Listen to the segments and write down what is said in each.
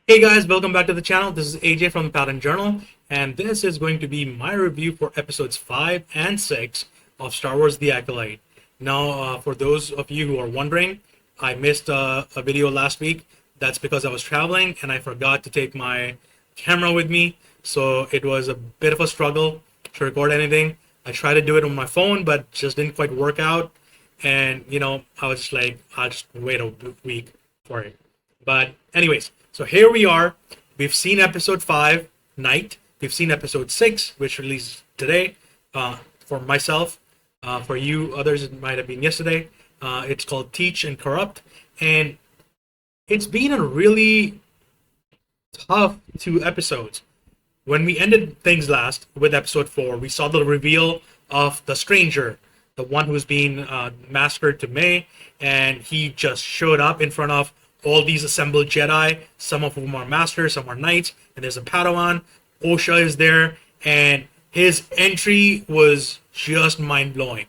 Hey guys, welcome back to the channel. This is AJ from the Pattern Journal, and this is going to be my review for episodes 5 and 6 of Star Wars The Acolyte. Now, for those of you who are wondering, I missed a video last week. That's because I was traveling and I forgot to take my camera with me, so it was a bit of a struggle to record anything. I tried to do it on my phone, but just didn't quite work out. And, I was just like, I'll just wait a week for it. But anyways, so here we are. We've seen episode 5, Night. We've seen episode 6, which released today. For myself, for you others, it might have been yesterday. It's called Teach and Corrupt, and it's been a really tough 2 episodes. When we ended things last with episode 4, we saw the reveal of the stranger, the one who's been massacred to May, and he just showed up in front of all these assembled Jedi, some of whom are masters, some are knights, and there's a Padawan. Osha is there, and his entry was just mind blowing.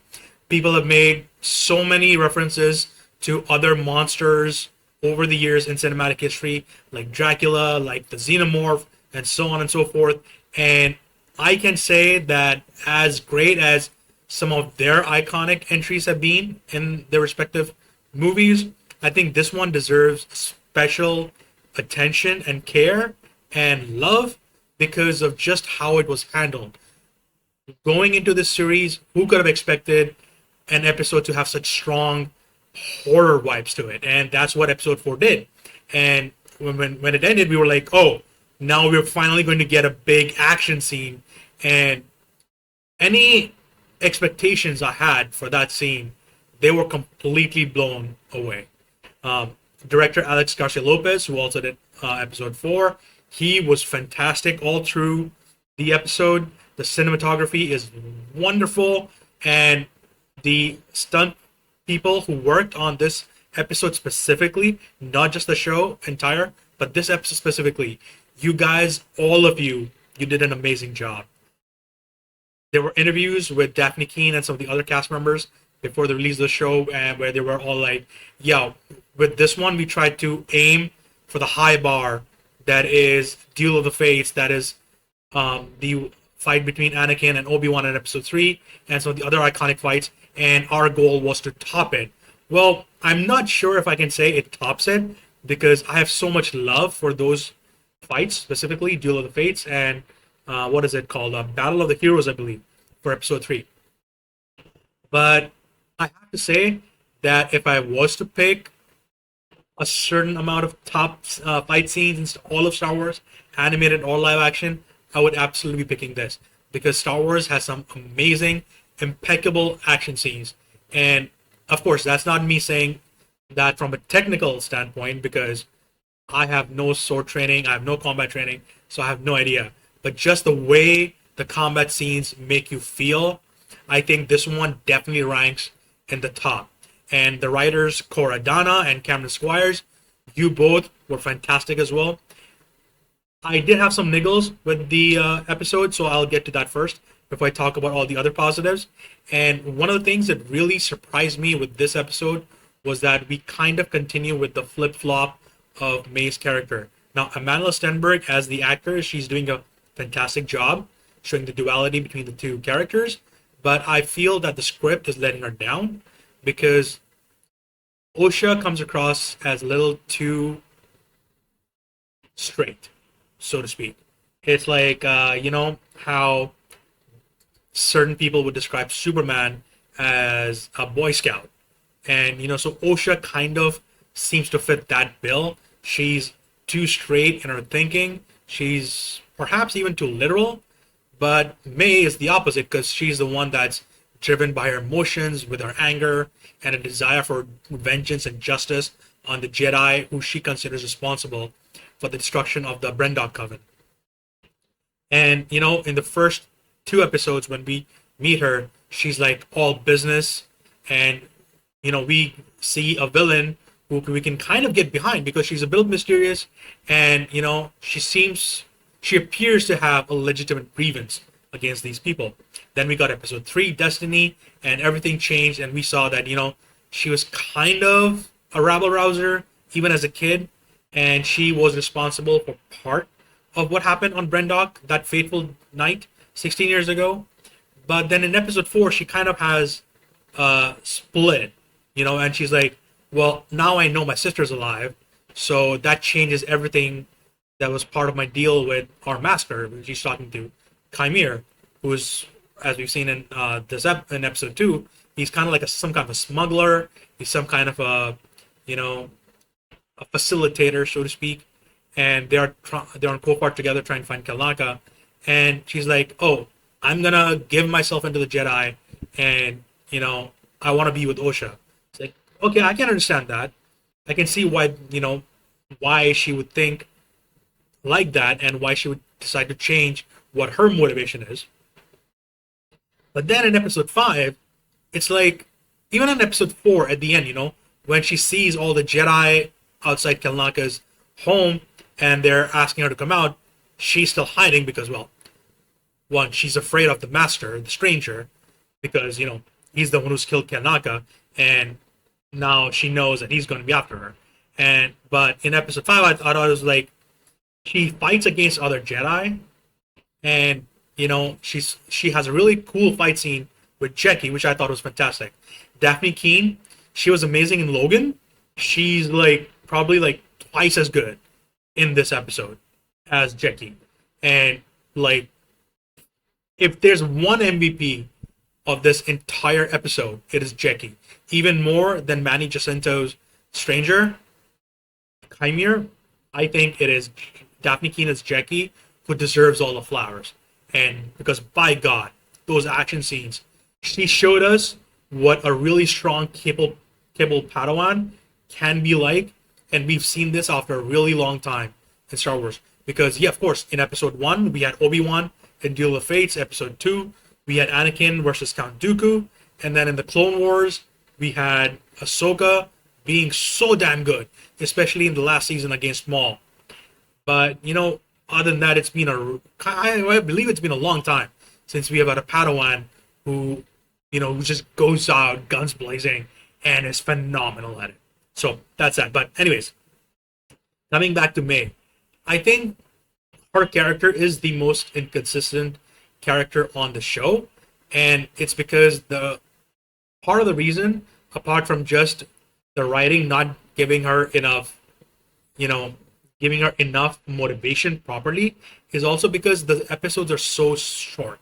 People have made so many references to other monsters over the years in cinematic history, like Dracula, like the Xenomorph, and so on and so forth. And I can say that as great as some of their iconic entries have been in their respective movies, I think this one deserves special attention and care and love because of just how it was handled. Going into this series, who could have expected an episode to have such strong horror vibes to it? And that's what episode 4 did. And when it ended, we were like, oh, now we're finally going to get a big action scene. And any expectations I had for that scene, they were completely blown away. Director Alex Garcia Lopez, who also did episode 4, he was fantastic all through the episode. The cinematography is wonderful, and the stunt people who worked on this episode specifically, not just the show entire, but this episode specifically, you guys, all of you, you did an amazing job. There were interviews with Daphne Keane and some of the other cast members before the release of the show, and where they were all like, yeah, with this one we tried to aim for the high bar that is Duel of the Fates, that is the fight between Anakin and Obi-Wan in episode 3, and some of the other iconic fights, and our goal was to top it. Well, I'm not sure if I can say it tops it, because I have so much love for those fights, specifically Duel of the Fates and what is it called? Battle of the Heroes, I believe, for episode 3. But I have to say that if I was to pick a certain amount of top fight scenes in all of Star Wars, animated or live action, I would absolutely be picking this because Star Wars has some amazing, impeccable action scenes. And of course, that's not me saying that from a technical standpoint because I have no sword training, I have no combat training, so I have no idea. But just the way the combat scenes make you feel, I think this one definitely ranks in the top. And the writers, Cora Dana and Cameron Squires, you both were fantastic as well. I did have some niggles with the episode, so I'll get to that first before I talk about all the other positives. And one of the things that really surprised me with this episode was that we kind of continue with the flip flop of May's character. Now, Amanda Stenberg, as the actor, she's doing a fantastic job showing the duality between the two characters, but I feel that the script is letting her down because Osha comes across as a little too straight, so to speak. It's like, how certain people would describe Superman as a Boy Scout. And, so Osha kind of seems to fit that bill. She's too straight in her thinking. She's perhaps even too literal. But May is the opposite because she's the one that's driven by her emotions, with her anger, and a desire for vengeance and justice on the Jedi who she considers responsible for the destruction of the Brendok Coven. And, in the first 2 episodes when we meet her, she's like all business. And, we see a villain who we can kind of get behind because she's a bit mysterious. And, she appears to have a legitimate grievance against these people. Then we got episode 3, Destiny, and everything changed. And we saw that, she was kind of a rabble rouser, even as a kid. and she was responsible for part of what happened on Brendok that fateful night 16 years ago. But then in episode 4, she kind of has split, and she's like, well, now I know my sister's alive, so that changes everything that was part of my deal with our master. She's talking to Chimere, who's, as we've seen in in episode 2, he's kind of like some kind of a smuggler. He's some kind of a facilitator, so to speak. And they're on Kofar together trying to find Kalnaka. And she's like, "Oh, I'm gonna give myself into the Jedi, and I want to be with Osha." It's like, okay, I can understand that. I can see why she would think like that, and why she would decide to change what her motivation is. But then in episode 5, it's like, even in episode 4 at the end, when she sees all the Jedi outside Kalnaka's home and they're asking her to come out, she's still hiding because, well, one, she's afraid of the master, the stranger, because, he's the one who's killed Kalnaka, and now she knows that he's going to be after her. But in episode 5, I thought it was like, she fights against other Jedi, and she has a really cool fight scene with Jackie, which I thought was fantastic. Daphne Keene, she was amazing in Logan. She's probably twice as good in this episode as Jackie. And if there's one MVP of this entire episode, it is Jackie. Even more than Manny Jacinto's Stranger, Chimere, I think it is Daphne Keene as Jackie who deserves all the flowers. And because, by God, those action scenes, she showed us what a really strong, capable Padawan can be like, and we've seen this after a really long time in Star Wars. Because, yeah, of course, in episode 1, we had Obi-Wan in Duel of Fates. Episode 2, we had Anakin versus Count Dooku. And then in the Clone Wars, we had Ahsoka being so damn good, especially in the last season against Maul. But, other than that, I believe it's been a long time since we have had a Padawan who just goes out guns blazing and is phenomenal at it. So that's that. But anyways, coming back to May, I think her character is the most inconsistent character on the show, and it's because the part of the reason, apart from just the writing not giving her enough, giving her enough motivation properly, is also because the episodes are so short.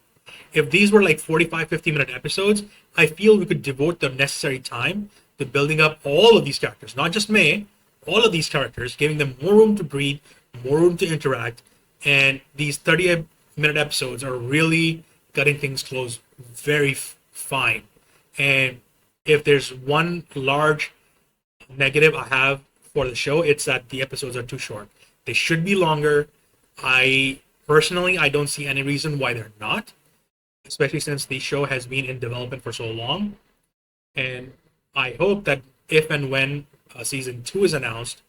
If these were 45, 50-minute episodes, I feel we could devote the necessary time to building up all of these characters, not just May, all of these characters, giving them more room to breathe, more room to interact, and these 30-minute episodes are really cutting things close very fine. And if there's one large negative I have for the show, it's that the episodes are too short. They should be longer. I don't see any reason why they're not, especially since the show has been in development for so long. And I hope that if and when season 2 is announced,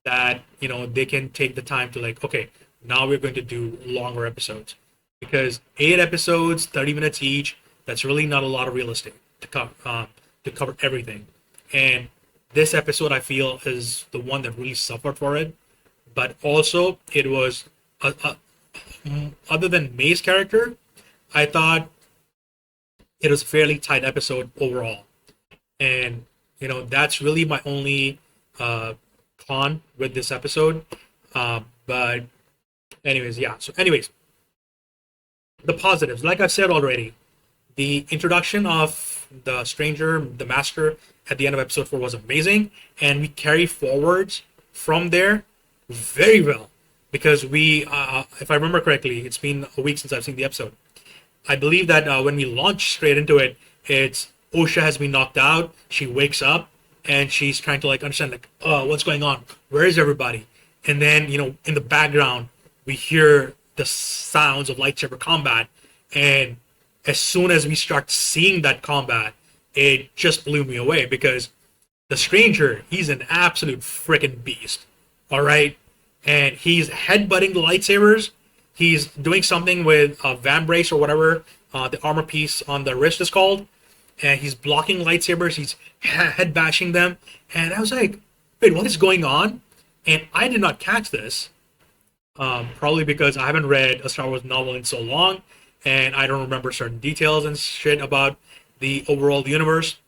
that they can take the time to okay, now we're going to do longer episodes, because 8 episodes, 30 minutes each, that's really not a lot of real estate to cover everything. And this episode, I feel, is the one that really suffered for it. But also, it was other than May's character, I thought it was a fairly tight episode overall. And that's really my only con with this episode. But anyways, yeah. So anyways, the positives, like I've said already, the introduction of the stranger, the master, at the end of episode 4 was amazing, and we carry forwards from there very well, because we, if I remember correctly, it's been a week since I've seen the episode. I believe that when we launch straight into it, it's Osha has been knocked out. She wakes up and she's trying to understand what's going on? Where is everybody? And then in the background we hear the sounds of lightsaber combat, and as soon as we start seeing that combat, it just blew me away, because the stranger, he's an absolute freaking beast. All right, and he's headbutting the lightsabers. He's doing something with a vambrace or whatever the armor piece on the wrist is called, and he's blocking lightsabers. He's head bashing them, and I was like, "Wait, what is going on?" And I did not catch this, probably because I haven't read a Star Wars novel in so long, and I don't remember certain details and shit about the overall universe.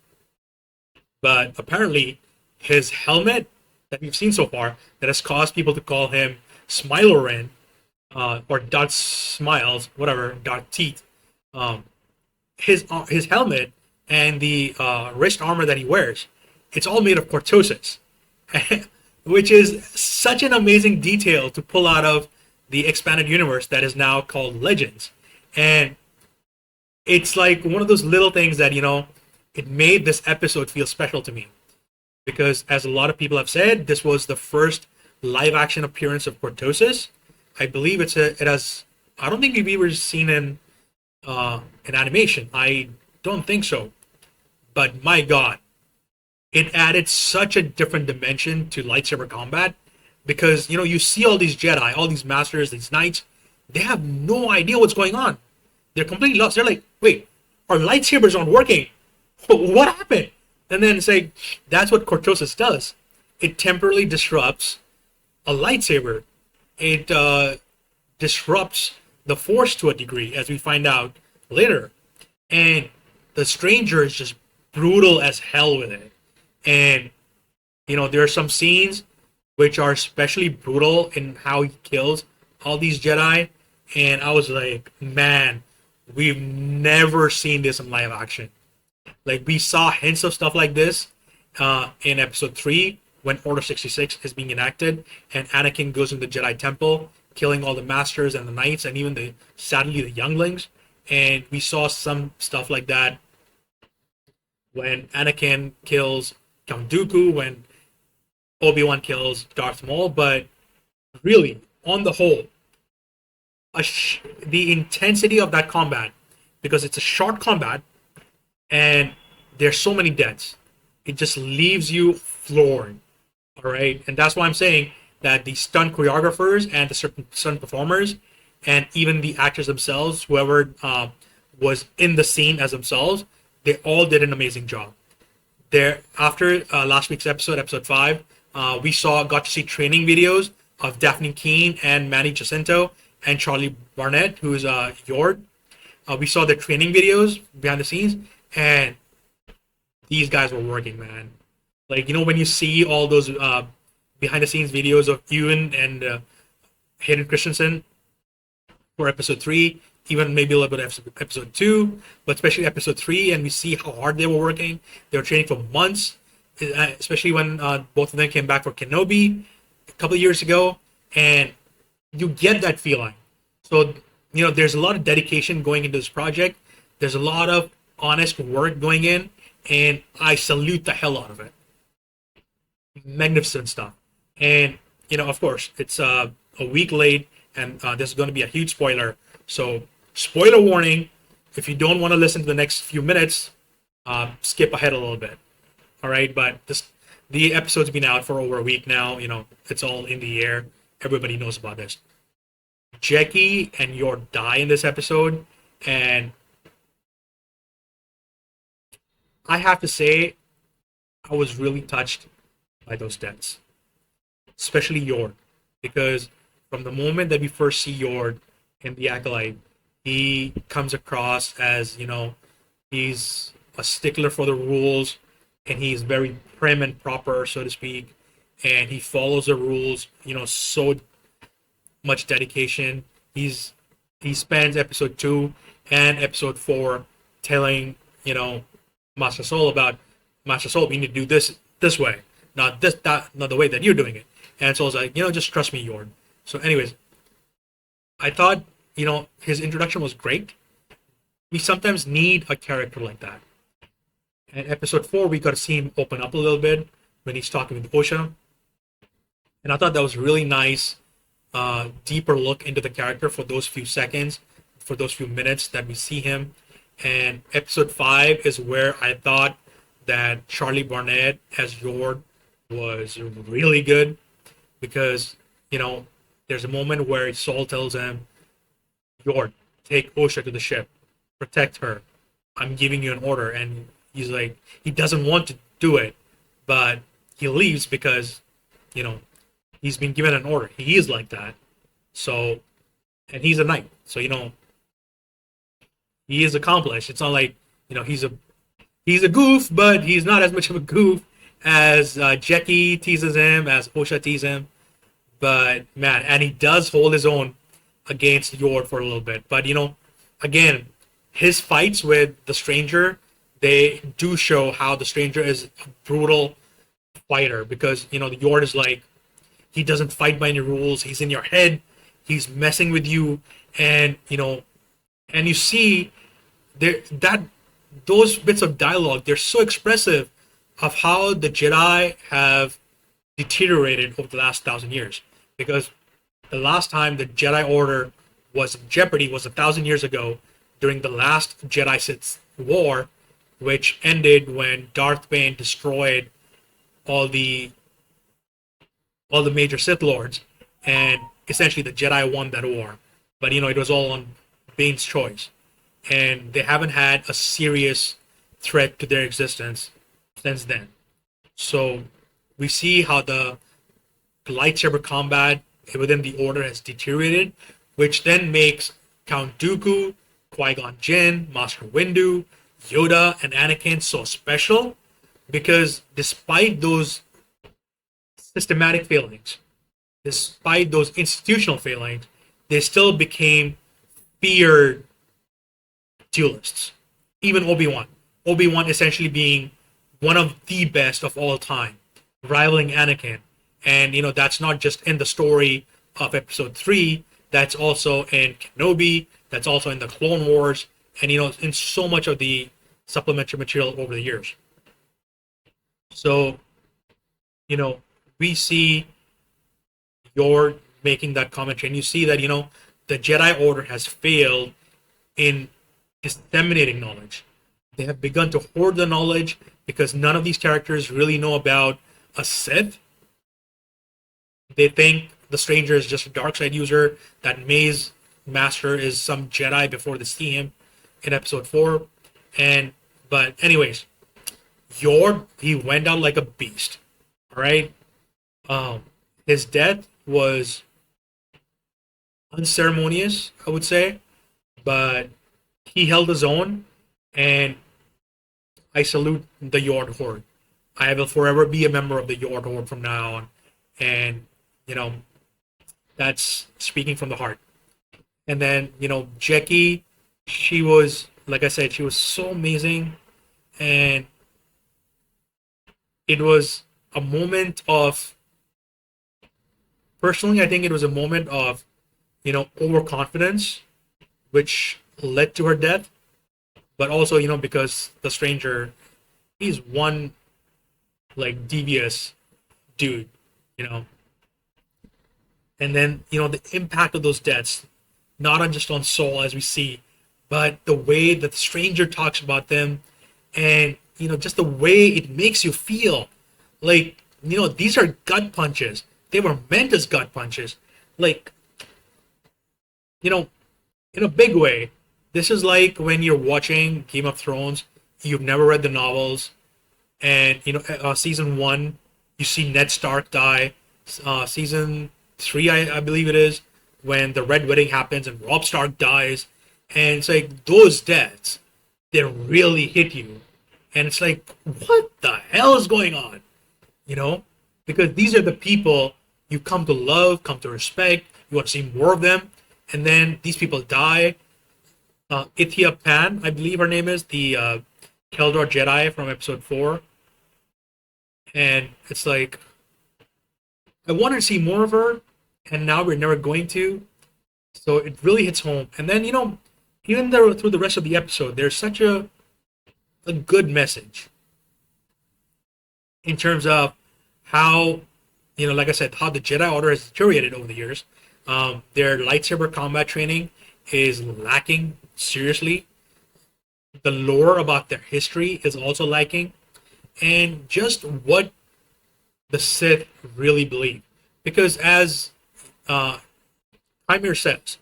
But apparently, his helmet that we've seen so far that has caused people to call him Smilorin, or Dot Smiles, whatever, Dot Teeth. Um, his helmet and the wrist armor that he wears, it's all made of cortosis, which is such an amazing detail to pull out of the expanded universe that is now called Legends. And it's like one of those little things that, it made this episode feel special to me. Because as a lot of people have said, this was the first live action appearance of Cortosis. I believe it has, I don't think we've ever seen an animation. I don't think so. But my God, it added such a different dimension to lightsaber combat, because you see all these Jedi, all these masters, these knights, they have no idea what's going on. They're completely lost. They're like, wait, our lightsabers aren't working. What happened? And then it's like, that's what cortosis does. It temporarily disrupts a lightsaber. It disrupts the force to a degree, as we find out later. And the stranger is just brutal as hell with it. And there are some scenes which are especially brutal in how he kills all these Jedi. And I was like, man, we've never seen this in live action. Like, we saw hints of stuff like this in episode 3 when Order 66 is being enacted and Anakin goes into the Jedi Temple, killing all the masters and the knights and even sadly the younglings. And we saw some stuff like that when Anakin kills Count Dooku, when Obi-Wan kills Darth Maul. But really, on the whole, the intensity of that combat, because it's a short combat and there's so many deaths, it just leaves you floored. All right, and that's why I'm saying that the stunt choreographers and the certain stunt performers and even the actors themselves, whoever was in the scene as themselves, they all did an amazing job. There, after last week's episode 5, we got to see training videos of Daphne Keane and Manny Jacinto and Charlie Barnett, who's Yord. We saw the training videos behind the scenes, and these guys were working, man. Like, when you see all those behind the scenes videos of Ewan and Hayden Christensen for episode 3, even maybe a little bit of episode 2, but especially episode 3, and we see how hard they were working. They were training for months, especially when both of them came back for Kenobi a couple of years ago, and you get that feeling. So, there's a lot of dedication going into this project. There's a lot of honest work going in, and I salute the hell out of it. Magnificent stuff. And, of course, it's a week late, and this is going to be a huge spoiler. So, spoiler warning, if you don't want to listen to the next few minutes, skip ahead a little bit. All right, but the episode's been out for over a week now. It's all in the air. Everybody knows about this. Jackie and Yor die in this episode, and I have to say, I was really touched by those deaths, especially Yor, because from the moment that we first see Yor in the Acolyte, he comes across as, he's a stickler for the rules, and he's very prim and proper, so to speak, and he follows the rules, so much dedication. He spends episode 2 and episode 4 telling, Master Soul about, Master Soul, we need to do this way, not the way that you're doing it. And Soul's like, just trust me, Yor. So anyways, I thought, his introduction was great. We sometimes need a character like that. And episode 4, we got to see him open up a little bit when he's talking with Osha. And I thought that was really nice, deeper look into the character for those few seconds, for those few minutes that we see him. And episode 5 is where I thought that Charlie Barnett as Yor was really good, because, there's a moment where Saul tells him, Yor, take Osha to the ship, protect her, I'm giving you an order. And he's like, he doesn't want to do it, but he leaves because, He's been given an order. He is like that. So, and he's a knight. So he is accomplished. It's not like he's a goof, but he's not as much of a goof as Jackie teases him, as Osha teases him. But man, and he does hold his own against Yord for a little bit. But again, his fights with the Stranger, they do show how the Stranger is a brutal fighter, because the Yord is like, he doesn't fight by any rules. He's in your head. He's messing with you, and and you see there that those bits of dialogue, they're so expressive of how the Jedi have deteriorated over the last 1,000 years. Because the last time the Jedi Order was in jeopardy was 1,000 years ago, during the last Jedi-Sith war, which ended when Darth Bane destroyed all the major Sith Lords, and essentially the Jedi won that war. But it was all on Bane's choice, and they haven't had a serious threat to their existence since then. So we see how the lightsaber combat within the Order has deteriorated, which then makes Count Dooku, Qui-Gon Jinn, Master Windu, Yoda, and Anakin so special, because despite those systematic failings, despite those institutional failings, they still became feared duelists. Even Obi-Wan. Obi-Wan essentially being one of the best of all time, rivaling Anakin. And, that's not just in the story of Episode 3, that's also in Kenobi, that's also in the Clone Wars, and, in so much of the supplementary material over the years. So, we see you're making that commentary, and you see that, the Jedi Order has failed in disseminating knowledge. They have begun to hoard the knowledge because none of these characters really know about a Sith. They think the Stranger is just a dark side user, that May's master is some Jedi before they see him in Episode 4. But anyways, Yord, he went out like a beast. Alright? His death was unceremonious, I would say, but he held his own, and I salute the Yord Horde. I will forever be a member of the Yord Horde from now on, and that's speaking from the heart. And then Jackie, she was, like I said, she was so amazing, and it was a moment of, personally, I think it was a moment of overconfidence, which led to her death. But also, because the Stranger, he's one like devious dude, and then the impact of those deaths, not on just on Soul as we see, but the way that the Stranger talks about them, and just the way it makes you feel. Like, these are gut punches. They were meant as gut punches. Like, in a big way, this is like when you're watching Game of Thrones, you've never read the novels, and season 1, you see Ned Stark die. Season 3, I believe it is, when the Red Wedding happens and Robb Stark dies, and it's like those deaths, they really hit you, and it's like, what the hell is going on? Because these are the people you come to love, come to respect. You want to see more of them, and then these people die. Ithia Pan, I believe her name is, the Keldor Jedi from Episode 4. And it's like, I wanted to see more of her, and now we're never going to. So it really hits home. And then, even though through the rest of the episode, there's such a good message in terms of how, like I said, how the Jedi Order has deteriorated over the years. Their lightsaber combat training is lacking seriously. The lore about their history is also lacking. And just what the Sith really believe. Because as Primir says,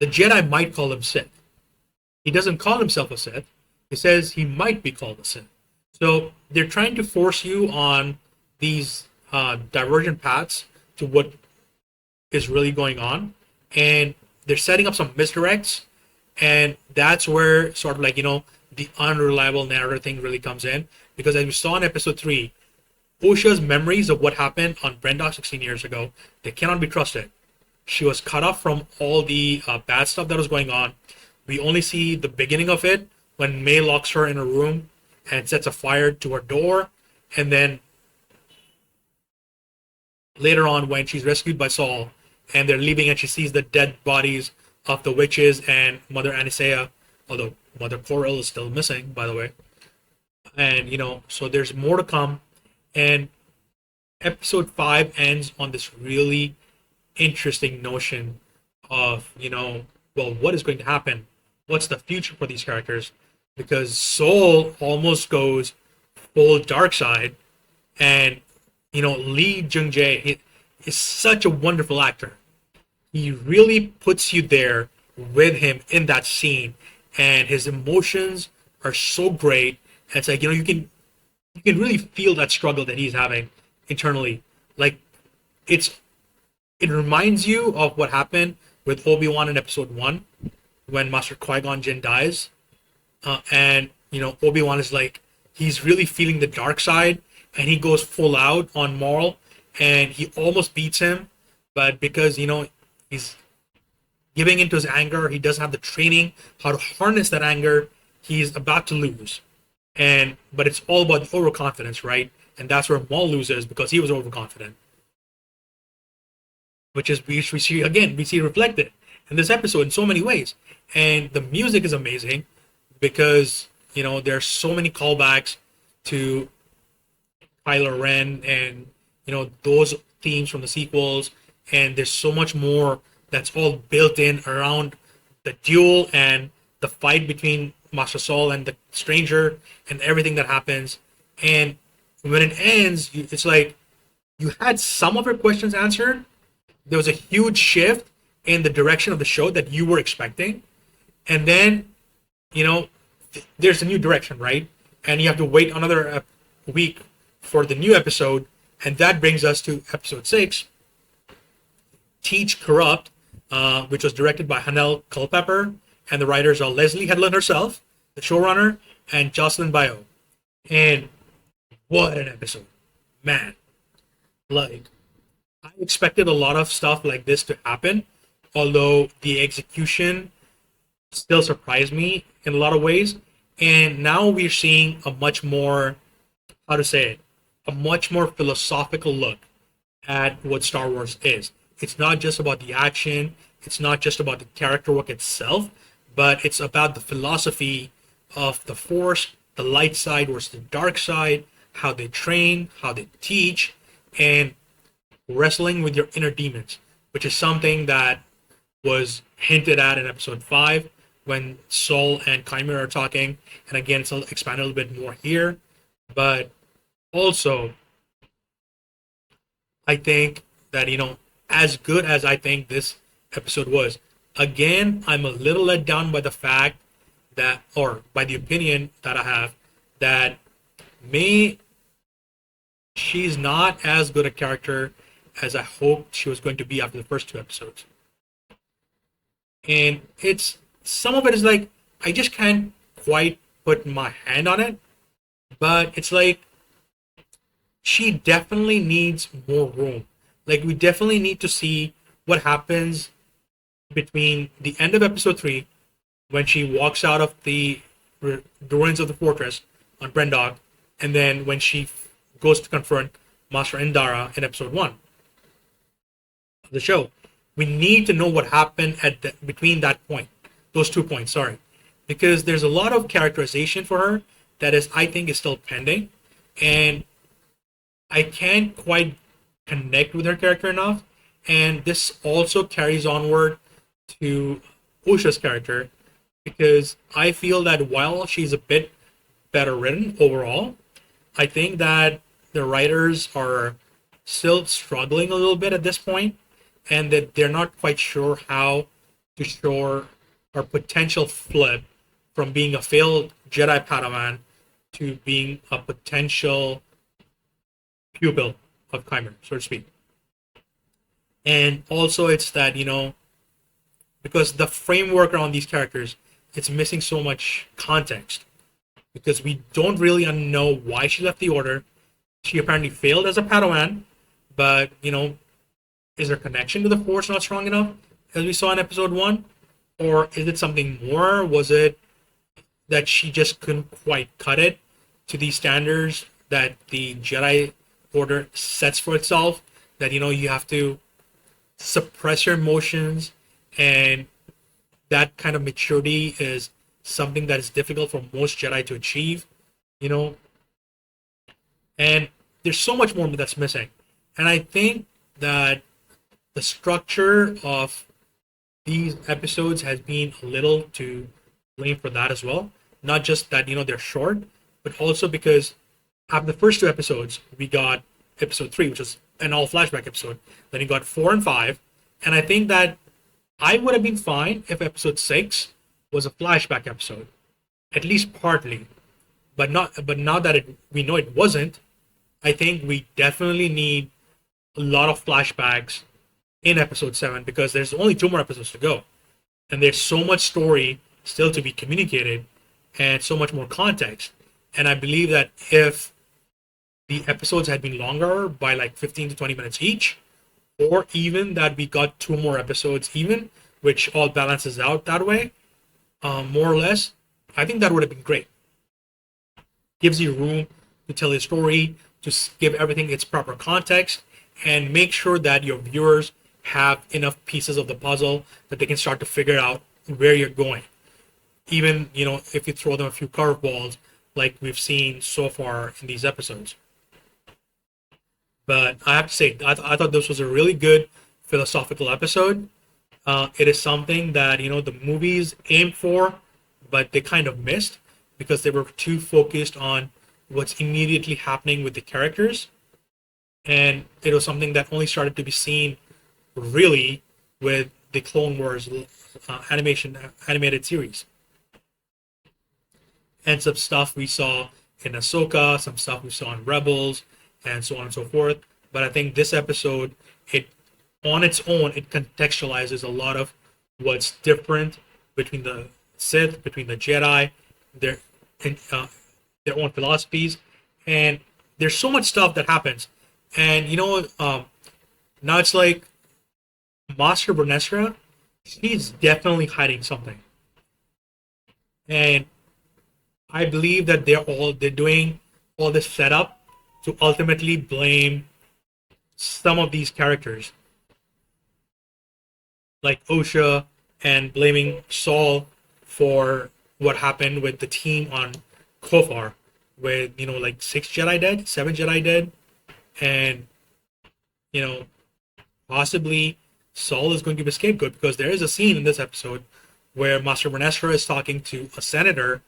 the Jedi might call him Sith. He doesn't call himself a Sith. He says he might be called a Sith. So they're trying to force you on these divergent paths to what is really going on, and they're setting up some misdirects, and that's where sort of like the unreliable narrator thing really comes in, because as we saw in episode 3, Osha's memories of what happened on Brenda 16 years ago, they cannot be trusted. She was cut off from all the bad stuff that was going on. We only see the beginning of it when May locks her in a room and sets a fire to her door, and then later on when she's rescued by Saul and they're leaving and she sees the dead bodies of the witches and Mother Anisea, although Mother Coral is still missing, by the way. And so there's more to come. And episode 5 ends on this really interesting notion of, well, what is going to happen? What's the future for these characters? Because Soul almost goes full dark side, and Lee Jung Jae is such a wonderful actor. He really puts you there with him in that scene, and his emotions are so great. And it's like you can really feel that struggle that he's having internally. Like it reminds you of what happened with Obi-Wan in episode 1 when Master Qui-Gon Jinn dies, and Obi-Wan is like, he's really feeling the dark side, and he goes full out on Maul, and he almost beats him, but because he's giving into his anger, he doesn't have the training how to harness that anger, he's about to lose. But it's all about the overconfidence, right? And that's where Maul loses, because he was overconfident. Which is we see reflected in this episode in so many ways. And the music is amazing because there's so many callbacks to Kylo Ren and those themes from the sequels, and there's so much more that's all built in around the duel and the fight between Master Saul and the stranger and everything that happens. And when it ends, it's like you had some of your questions answered. There was a huge shift in the direction of the show that you were expecting, and then there's a new direction, right? And you have to wait another week for the new episode, and that brings us to episode 6, Teach Corrupt, which was directed by Hanel Culpepper, and the writers are Leslie Headland herself, the showrunner, and Jocelyn Bayo. And what an episode, man! Like, I expected a lot of stuff like this to happen, although the execution still surprised me in a lot of ways. And now we're seeing a much more, a much more philosophical look at what Star Wars is. It's not just about the action, it's not just about the character work itself, but it's about the philosophy of the Force, the light side versus the dark side, how they train, how they teach, and wrestling with your inner demons, which is something that was hinted at in episode 5 when Saul and Chimera are talking, and again it's expanded a little bit more here. But also, I think that as good as I think this episode was, again I'm a little let down by the fact that, or by the opinion that I have, that she's not as good a character as I hoped she was going to be after the first 2 episodes. And some of it is like, I just can't quite put my hand on it, but it's like, she definitely needs more room. Like, we definitely need to see what happens between the end of episode 3, when she walks out of the ruins of the fortress on Brendog, and then when she goes to confront Master Indara in episode 1 of the show. We need to know what happened between that point, those 2 points, because there's a lot of characterization for her that I think is still pending, and I can't quite connect with her character enough. And this also carries onward to Usha's character, because I feel that while she's a bit better written overall, I think that the writers are still struggling a little bit at this point, and that they're not quite sure how to show her potential flip from being a failed Jedi Padawan to being a potential pupil of Chimera, so to speak. And also it's that, because the framework around these characters, it's missing so much context, because we don't really know why she left the order. She apparently failed as a Padawan, but is her connection to the Force not strong enough, as we saw in episode 1? Or is it something more? Was it that she just couldn't quite cut it to the standards that the Jedi Order sets for itself? That, you have to suppress your emotions, and that kind of maturity is something that is difficult for most Jedi to achieve, you know? And there's so much more that's missing. And I think that the structure of these episodes has been a little to blame for that as well. Not just that, they're short, but also because after the first 2 episodes, we got episode 3, which was an all flashback episode. Then you got 4 and 5. And I think that I would have been fine if episode 6 was a flashback episode, at least partly. But now that we know it wasn't, I think we definitely need a lot of flashbacks in episode 7, because there's only 2 more episodes to go. And there's so much story still to be communicated and so much more context. And I believe that if the episodes had been longer by like 15 to 20 minutes each, or even that we got 2 more episodes even, which all balances out that way, more or less, I think that would have been great. Gives you room to tell your story, to give everything its proper context, and make sure that your viewers have enough pieces of the puzzle that they can start to figure out where you're going. Even, if you throw them a few curveballs like we've seen so far in these episodes. But I have to say, I thought this was a really good philosophical episode. It is something that, the movies aimed for, but they kind of missed because they were too focused on what's immediately happening with the characters. And it was something that only started to be seen really with the Clone Wars animated series. And some stuff we saw in Ahsoka, some stuff we saw in Rebels, and so on and so forth. But I think this episode, on its own, it contextualizes a lot of what's different between the Sith, between the Jedi, their own philosophies, and there's so much stuff that happens. And now it's like Master Vernestra, she's definitely hiding something, and I believe that they're doing all this setup to ultimately blame some of these characters, like Osha, and blaming Saul for what happened with the team on Kofar, with like 6 Jedi dead, 7 Jedi dead, and possibly Saul is going to be a scapegoat, because there is a scene in this episode where Master Vernestra is talking to a senator,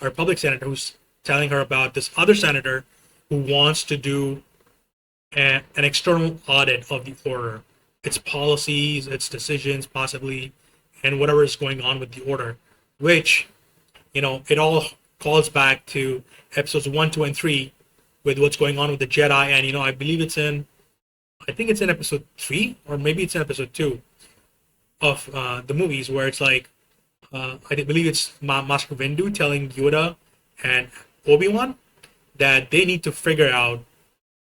or a public senator, who's telling her about this other senator who wants to do an external audit of the order, its policies, its decisions, possibly, and whatever is going on with the order, which, it all calls back to episodes 1, 2, and 3 with what's going on with the Jedi. And, I believe I think it's in episode 3, or maybe it's in episode 2 of the movies, where it's like, I believe it's Master Windu telling Yoda and Obi-Wan that they need to figure out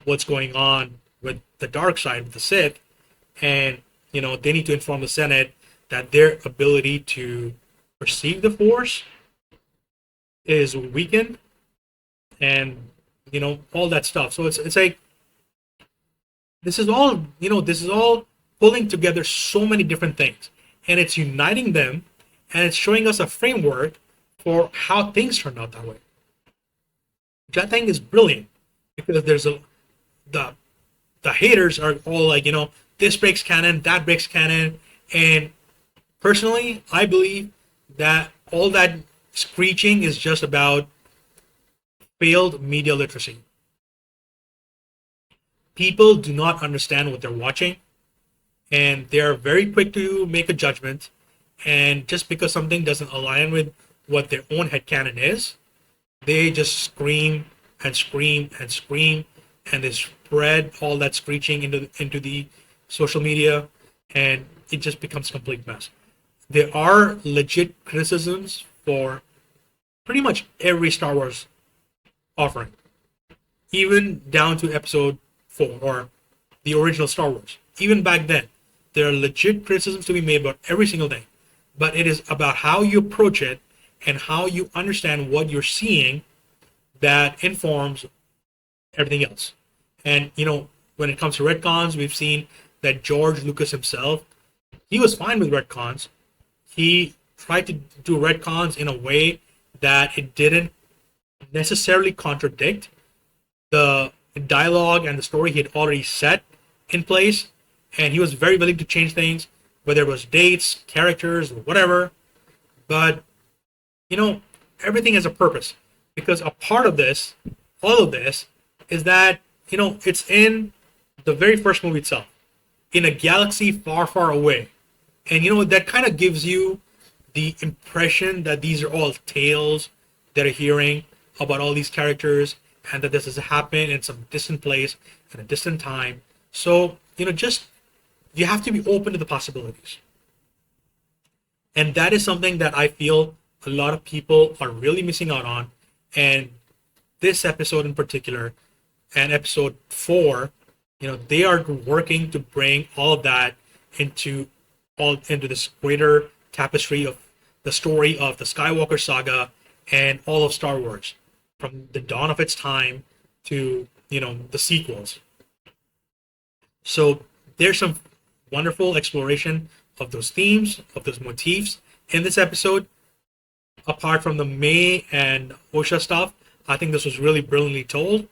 what's going on with the dark side, with the Sith, and they need to inform the Senate that their ability to perceive the Force is weakened, and all that stuff. So it's like this is all pulling together so many different things, and it's uniting them, and it's showing us a framework for how things turn out that way, which I think is brilliant, because the haters are all like, this breaks canon, that breaks canon, and personally, I believe that all that screeching is just about failed media literacy. People do not understand what they're watching, and they're very quick to make a judgment, and just because something doesn't align with what their own headcanon is, they just scream and scream and scream, and they spread all that screeching into the social media. and it just becomes a complete mess. There are legit criticisms for pretty much every Star Wars offering, even down to episode 4 or the original Star Wars. Even back then, there are legit criticisms to be made about every single thing. But it is about how you approach it and how you understand what you're seeing that informs everything else. And, when it comes to retcons, we've seen that George Lucas himself, he was fine with retcons. He tried to do retcons in a way that it didn't necessarily contradict the dialogue and the story he had already set in place, and he was very willing to change things, whether it was dates, characters, or whatever. But everything has a purpose, because a part of this, all of this, is that it's in the very first movie itself, in a galaxy far, far away, and that kind of gives you the impression that these are all tales that are hearing about all these characters, and that this has happened in some distant place at a distant time. So, just you have to be open to the possibilities. And that is something that I feel a lot of people are really missing out on. And this episode in particular, and episode 4, they are working to bring all of that into this greater tapestry of the story of the Skywalker saga and all of Star Wars, from the dawn of its time to the sequels. So there's some wonderful exploration of those themes, of those motifs in this episode. Apart from the May and Osha stuff, I think this was really brilliantly told.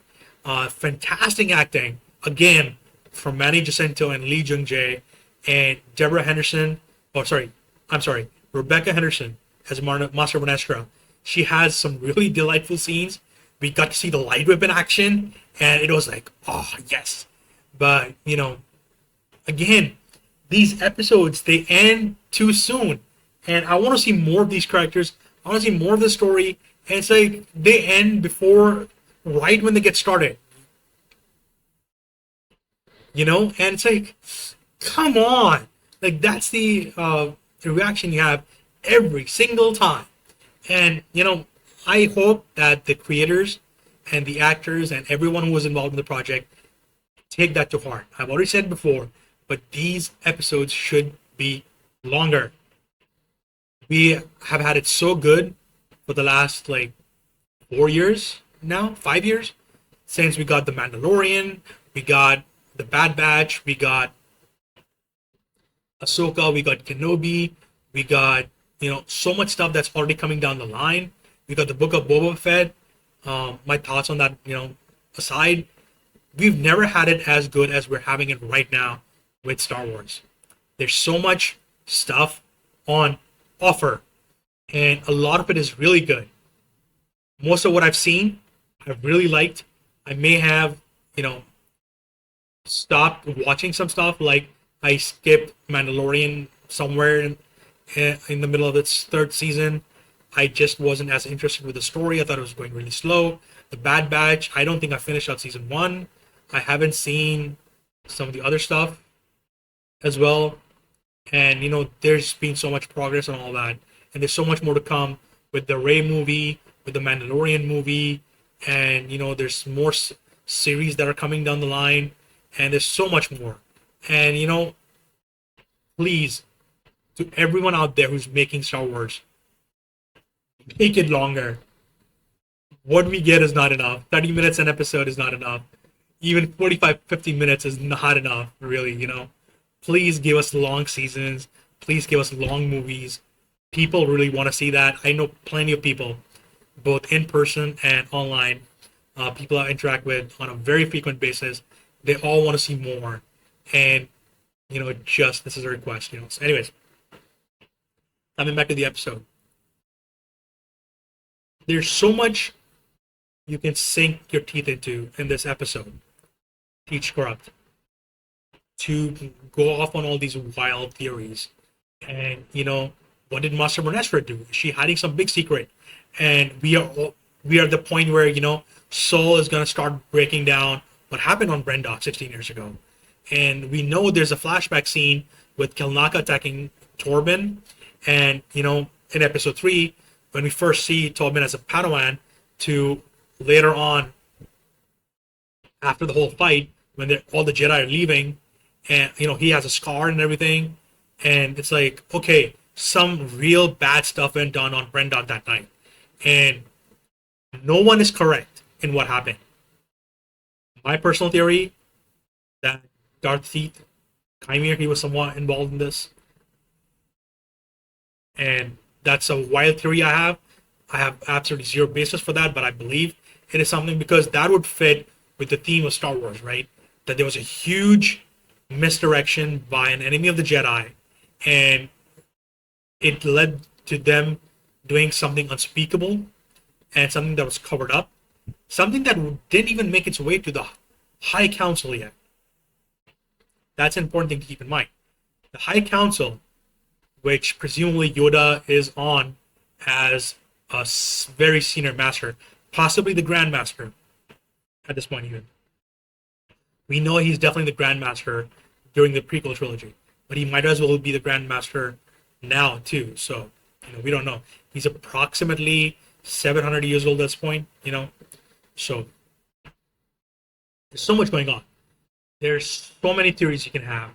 Fantastic acting, again, from Manny Jacinto and Lee Jung Jae, and Rebecca Henderson as Master Vernestra. She has some really delightful scenes. We got to see the light whip in action, and it was like, oh, yes. But, again, these episodes, they end too soon. And I want to see more of these characters. I want to see more of the story. And it's like they end right when they get started. And it's like, come on. Like, that's the reaction you have every single time. And, I hope that the creators and the actors and everyone who was involved in the project take that to heart. I've already said before, but these episodes should be longer. We have had it so good for the last 4 years now, 5 years, since we got The Mandalorian, we got The Bad Batch, we got Ahsoka, we got Kenobi, we got so much stuff that's already coming down the line. We got the Book of Boba Fett. My thoughts on that, aside, we've never had it as good as we're having it right now with Star Wars. There's so much stuff on offer, and a lot of it is really good. Most of what I've seen, I've really liked. I may have, stopped watching some stuff, like I skipped Mandalorian somewhere in the middle of its 3rd season. I just wasn't as interested with the story. I thought it was going really slow. The Bad Batch, I don't think I finished out season 1. I haven't seen some of the other stuff as well. And, there's been so much progress on all that. And there's so much more to come with the Rey movie, with the Mandalorian movie. And, there's more series that are coming down the line. And there's so much more. And, please, to everyone out there who's making Star Wars, make it longer. What we get is not enough. 30 minutes an episode is not enough. Even 45, 50 minutes is not enough, really, Please give us long seasons. Please give us long movies. People really want to see that. I know plenty of people, both in person and online, people I interact with on a very frequent basis. They all want to see more. And, this is a request, So anyways, coming back to the episode. There's so much you can sink your teeth into in this episode. Teach Corrupt. To go off on all these wild theories. And, what did Master Vernestra do? Is she hiding some big secret? And we are at the point where, Saul is going to start breaking down what happened on Brendok 16 years ago. And we know there's a flashback scene with Kelnaka attacking Torben, and in episode 3, when we first see Torben as a Padawan, to later on after the whole fight when all the Jedi are leaving, and he has a scar and everything, and it's like, okay, some real bad stuff went on Brendon that night, and no one is correct in what happened. My personal theory that Darth Teeth, Chimere, he was somewhat involved in this, and that's a wild theory I have. I have absolutely zero basis for that, but I believe it is something because that would fit with the theme of Star Wars, right? That there was a huge misdirection by an enemy of the Jedi, and it led to them doing something unspeakable and something that was covered up, something that didn't even make its way to the High Council yet. That's an important thing to keep in mind. The High Council, which presumably Yoda is on as a very senior master, possibly the Grand Master at this point even. We know he's definitely the Grand Master during the prequel trilogy, but he might as well be the Grand Master now too. So, we don't know. He's approximately 700 years old at this point, So there's so much going on. There's so many theories you can have.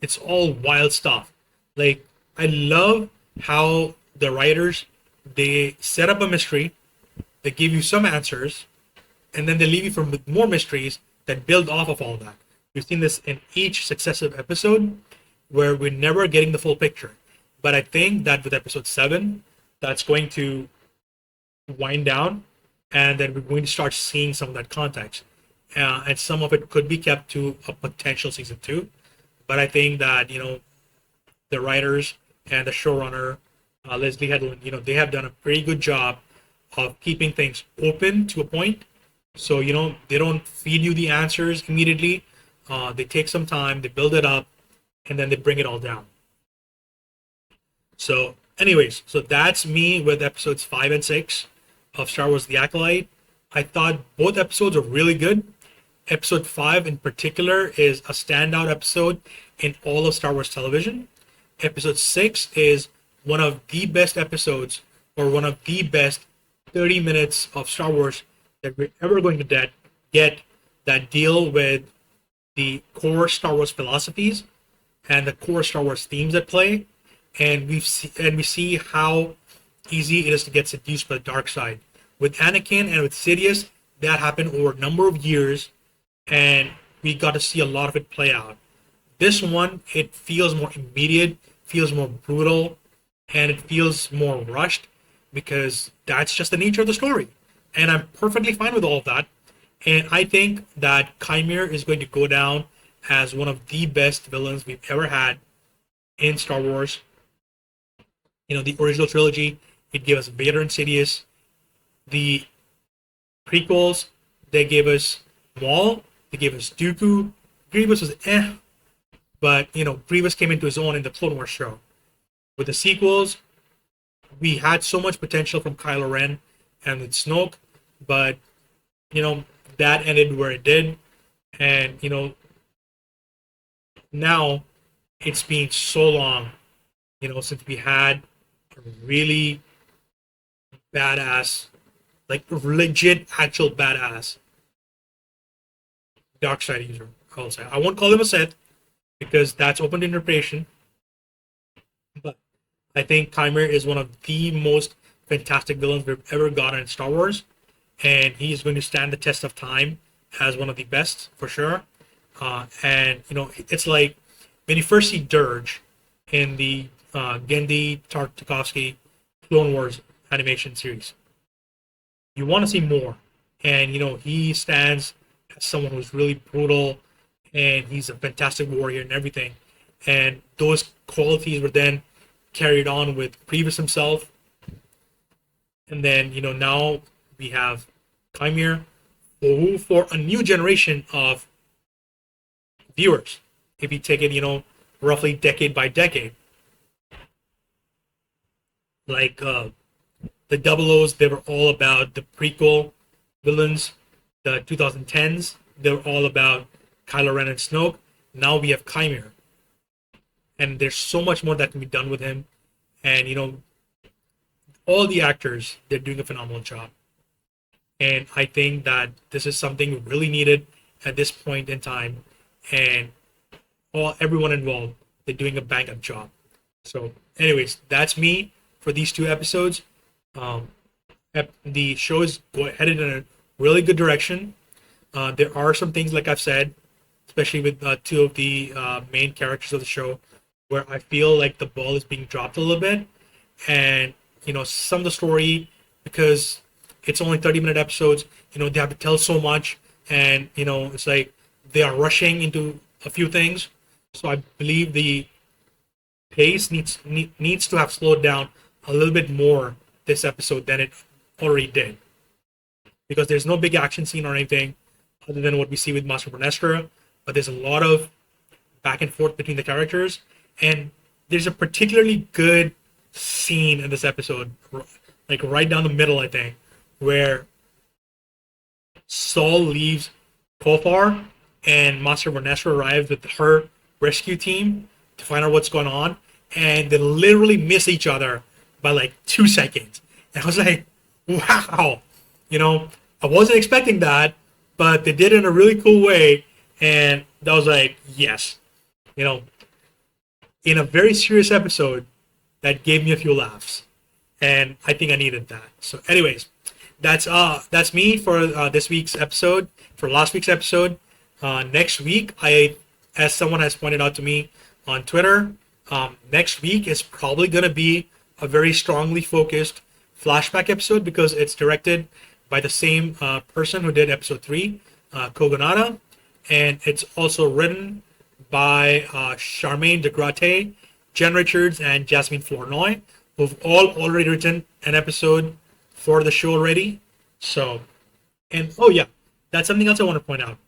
It's all wild stuff. Like, I love how the writers, they set up a mystery, they give you some answers, and then they leave you with more mysteries that build off of all that. We've seen this in each successive episode where we're never getting the full picture. But I think that with episode 7, that's going to wind down, and then we're going to start seeing some of that context. And some of it could be kept to a potential season 2. But I think that, the writers and the showrunner, Leslie Headland, they have done a pretty good job of keeping things open to a point. So, they don't feed you the answers immediately. They take some time, they build it up, and then they bring it all down. So, anyways, so that's me with episodes 5 and 6 of Star Wars The Acolyte. I thought both episodes are really good. Episode 5 in particular is a standout episode in all of Star Wars television. Episode 6 is one of the best episodes, or one of the best 30 minutes of Star Wars that we're ever going to get that deal with the core Star Wars philosophies and the core Star Wars themes at play. And we see how easy it is to get seduced by the dark side. With Anakin and with Sidious, that happened over a number of years, and we got to see a lot of it play out. This one, it feels more immediate, feels more brutal, and it feels more rushed because that's just the nature of the story. And I'm perfectly fine with all of that. And I think that Chimere is going to go down as one of the best villains we've ever had in Star Wars. The original trilogy, it gave us Vader and Sidious. The prequels, they gave us Maul, they gave us Dooku. Grievous was but Grievous came into his own in the Clone Wars show. With the sequels, we had so much potential from Kylo Ren and with Snoke, but that ended where it did. And now it's been so long, since we had a really badass, like legit, actual badass dark side user. I'll say. I won't call him a Sith because that's open to interpretation. But I think Chimere is one of the most fantastic villains we've ever gotten in Star Wars, and he's going to stand the test of time as one of the best for sure. And it's like when you first see Dirge in the Genndy Tartakovsky Clone Wars animation series, you want to see more. And he stands as someone who's really brutal, and he's a fantastic warrior and everything. And those qualities were then carried on with Grievous himself. And then now we have Chimere, who for a new generation of viewers, if you take it roughly decade by decade, like the Double O's, they were all about the prequel villains. The 2010s, they were all about Kylo Ren and Snoke. Now we have Chimere. and there's so much more that can be done with him. And all the actors, they're doing a phenomenal job. And I think that this is something really needed at this point in time. And everyone involved, they're doing a bang up job. So, anyways, that's me for these 2 episodes. Um, the show is headed in a really good direction. There are some things, like I've said, especially with 2 of the main characters of the show, where I feel like the ball is being dropped a little bit. And, some of the story, because it's only 30-minute episodes, they have to tell so much. And, it's like they are rushing into a few things. So I believe the pace needs to have slowed down a little bit more this episode than it already did, because there's no big action scene or anything other than what we see with Master Vernestra, but there's a lot of back and forth between the characters, and there's a particularly good scene in this episode, like right down the middle, I think, where Saul leaves Kofar and Master Vernestra arrives with her rescue team to find out what's going on, and they literally miss each other by like 2 seconds. And I was like, wow, I wasn't expecting that, but they did it in a really cool way, and that was like, yes, in a very serious episode, that gave me a few laughs, and I think I needed that. So, anyways, that's me for this week's episode. For last week's episode, next week, as someone has pointed out to me on Twitter, next week is probably going to be a very strongly focused flashback episode, because it's directed by the same person who did episode 3, Kogonada, and it's also written by Charmaine DeGrate, Jen Richards, and Jasmine Flournoy, who've all already written an episode for the show already. So, and oh yeah, that's something else I want to point out.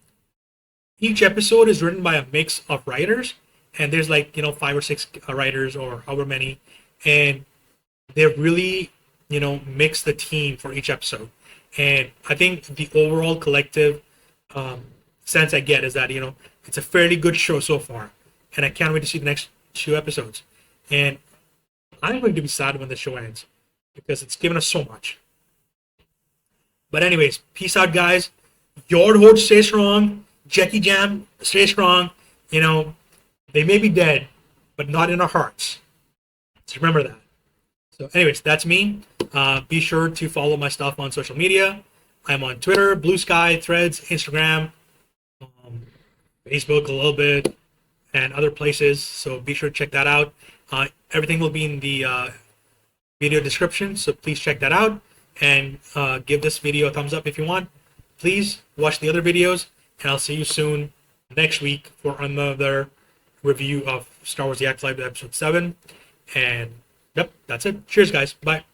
Each episode is written by a mix of writers, and there's like 5 or 6 writers or however many, and they've really mixed the team for each episode. And I think the overall collective sense I get is that it's a fairly good show so far, and I can't wait to see the next 2 episodes. And I'm going to be sad when the show ends, because it's given us so much. But anyways, peace out, guys. Your Horde, stay strong. Jackie Jam, stay strong. They may be dead, but not in our hearts. So remember that. So anyways, that's me. Be sure to follow my stuff on social media. I'm on Twitter, Blue Sky, Threads, Instagram, Facebook a little bit, and other places. So be sure to check that out. Everything will be in the video description, so please check that out. And give this video a thumbs up if you want. Please watch the other videos, and I'll see you soon next week for another review of Star Wars The Acolyte episode 7. And yep, that's it. Cheers, guys. Bye.